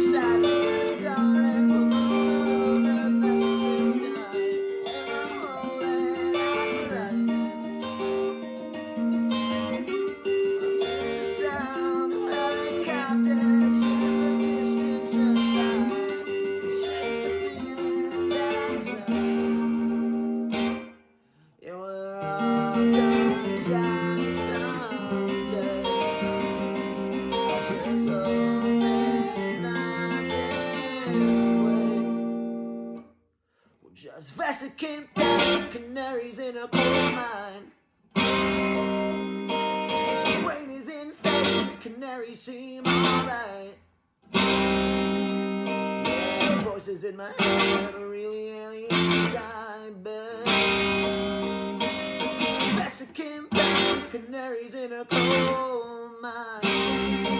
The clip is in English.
beside me in the garden, for moon that makes the sky, and I'm holding on to lightning. I hear the sound of helicopters in the distance run by, can shake the feeling that I'm inside. Yeah, we're all gonna die someday. I just hope it's not this way. We're just vesicant canaries in a coal mine. The brain is in phase, canaries seem alright. Yeah, voices in my head are really aliens I bet. Vesicant canaries in a coal mine.